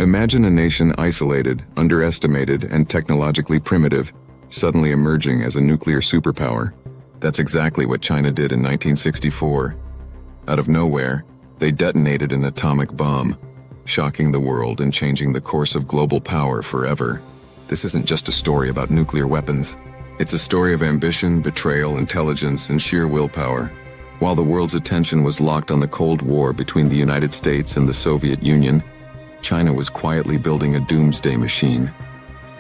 Imagine a nation isolated, underestimated, and technologically primitive, suddenly emerging as a nuclear superpower. That's exactly what China did in 1964. Out of nowhere, they detonated an atomic bomb, shocking the world and changing the course of global power forever. This isn't just a story about nuclear weapons. It's a story of ambition, betrayal, intelligence, and sheer willpower. While the world's attention was locked on the Cold War between the United States and the Soviet Union, China was quietly building a doomsday machine.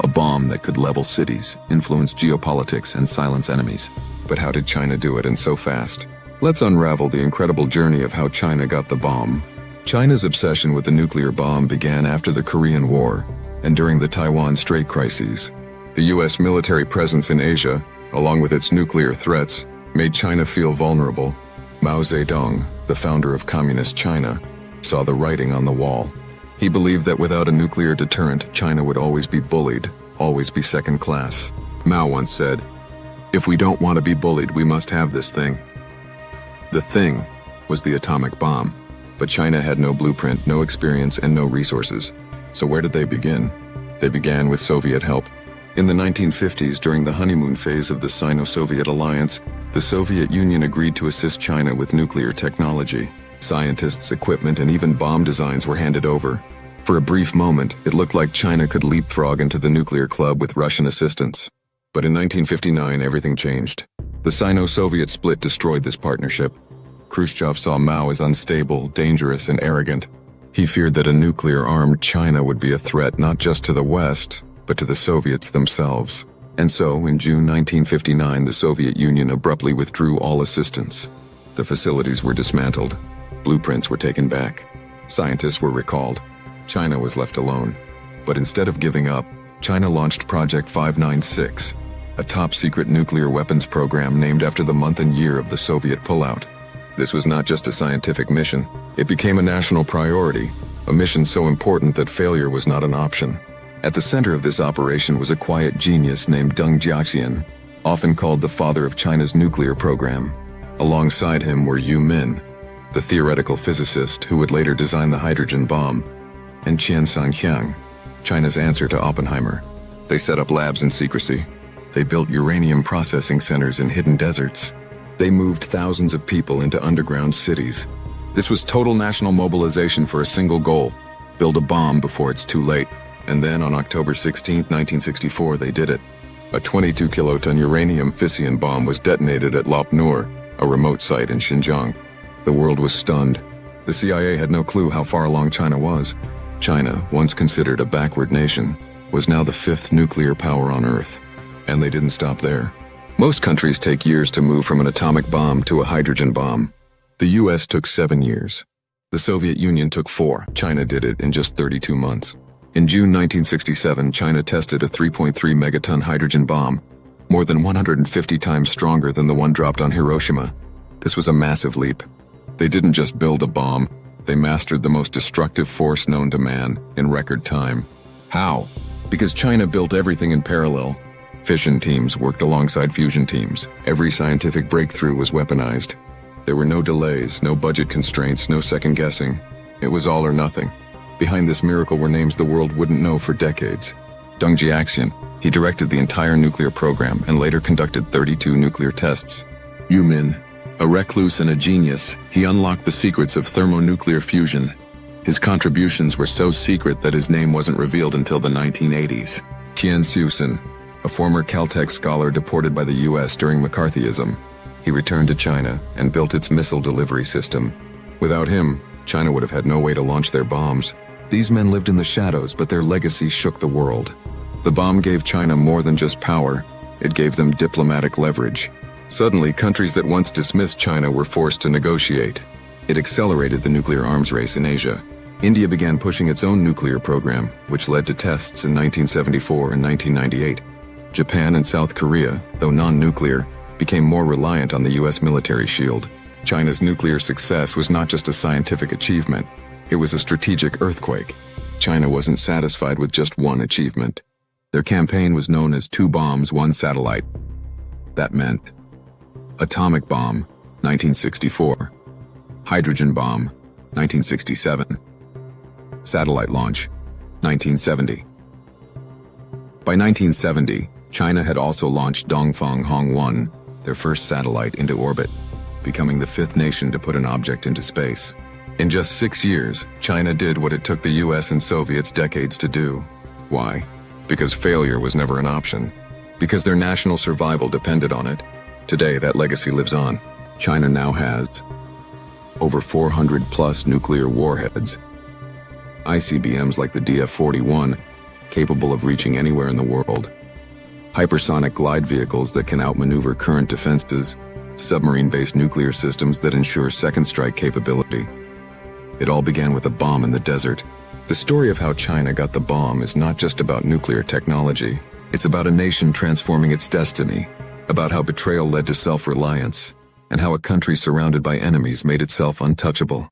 A bomb that could level cities, influence geopolitics, and silence enemies. But how did China do it, and so fast? Let's unravel the incredible journey of how China got the bomb. China's obsession with the nuclear bomb began after the Korean War and during the Taiwan Strait crises. The U.S. military presence in Asia, along with its nuclear threats, made China feel vulnerable. Mao Zedong, the founder of Communist China, saw the writing on the wall. He believed that without a nuclear deterrent, China would always be bullied, always be second class. Mao once said, "If we don't want to be bullied, we must have this thing." The thing was the atomic bomb. But China had no blueprint, no experience, and no resources. So where did they begin? They began with Soviet help. In the 1950s, during the honeymoon phase of the Sino-Soviet alliance, the Soviet Union agreed to assist China with nuclear technology. Scientists, equipment, and even bomb designs were handed over. For a brief moment, it looked like China could leapfrog into the nuclear club with Russian assistance. But in 1959, everything changed. The Sino-Soviet split destroyed this partnership. Khrushchev saw Mao as unstable, dangerous, and arrogant. He feared that a nuclear-armed China would be a threat not just to the West, but to the Soviets themselves. And so, in June 1959, the Soviet Union abruptly withdrew all assistance. The facilities were dismantled. Blueprints were taken back. Scientists were recalled. China was left alone. But instead of giving up, China launched Project 596, a top-secret nuclear weapons program named after the month and year of the Soviet pullout. This was not just a scientific mission. It became a national priority, a mission so important that failure was not an option. At the center of this operation was a quiet genius named Deng Jiaxian, often called the father of China's nuclear program. Alongside him were Yu Min, the theoretical physicist who would later design the hydrogen bomb, and Qian Xuesen, China's answer to Oppenheimer. They set up labs in secrecy. They built uranium processing centers in hidden deserts. They moved thousands of people into underground cities. This was total national mobilization for a single goal: build a bomb before it's too late. And then on October 16, 1964, they did it. A 22-kiloton uranium fission bomb was detonated at Lop Nur, a remote site in Xinjiang. The world was stunned. The CIA had no clue how far along China was. China, once considered a backward nation, was now the fifth nuclear power on Earth. And they didn't stop there. Most countries take years to move from an atomic bomb to a hydrogen bomb. The US took 7 years. The Soviet Union took 4. China did it in just 32 months. In June 1967, China tested a 3.3 megaton hydrogen bomb, more than 150 times stronger than the one dropped on Hiroshima. This was a massive leap. They didn't just build a bomb, they mastered the most destructive force known to man in record time. How? Because China built everything in parallel. Fission teams worked alongside fusion teams. Every scientific breakthrough was weaponized. There were no delays, no budget constraints, no second guessing. It was all or nothing. Behind this miracle were names the world wouldn't know for decades. Deng Jiaxian, he directed the entire nuclear program and later conducted 32 nuclear tests. Yu Min, a recluse and a genius, he unlocked the secrets of thermonuclear fusion. His contributions were so secret that his name wasn't revealed until the 1980s. Qian Xuesen, a former Caltech scholar deported by the US during McCarthyism. He returned to China and built its missile delivery system. Without him, China would have had no way to launch their bombs. These men lived in the shadows, but their legacy shook the world. The bomb gave China more than just power. It gave them diplomatic leverage. Suddenly, countries that once dismissed China were forced to negotiate. It accelerated the nuclear arms race in Asia. India began pushing its own nuclear program, which led to tests in 1974 and 1998. Japan and South Korea, though non-nuclear, became more reliant on the US military shield. China's nuclear success was not just a scientific achievement, it was a strategic earthquake. China wasn't satisfied with just one achievement. Their campaign was known as 2 bombs, 1 satellite. That meant atomic bomb, 1964, hydrogen bomb, 1967, satellite launch, 1970. By 1970, China had also launched Dongfang Hong-1, their first satellite, into orbit, becoming the fifth nation to put an object into space. In just 6 years, China did what it took the US and Soviets decades to do. Why? Because failure was never an option. Because their national survival depended on it. Today, that legacy lives on. China now has over 400+ nuclear warheads, ICBMs like the DF-41, capable of reaching anywhere in the world, hypersonic glide vehicles that can outmaneuver current defenses, submarine-based nuclear systems that ensure second strike capability. It all began with a bomb in the desert. The story of how China got the bomb is not just about nuclear technology. It's about a nation transforming its destiny, about how betrayal led to self-reliance, and how a country surrounded by enemies made itself untouchable.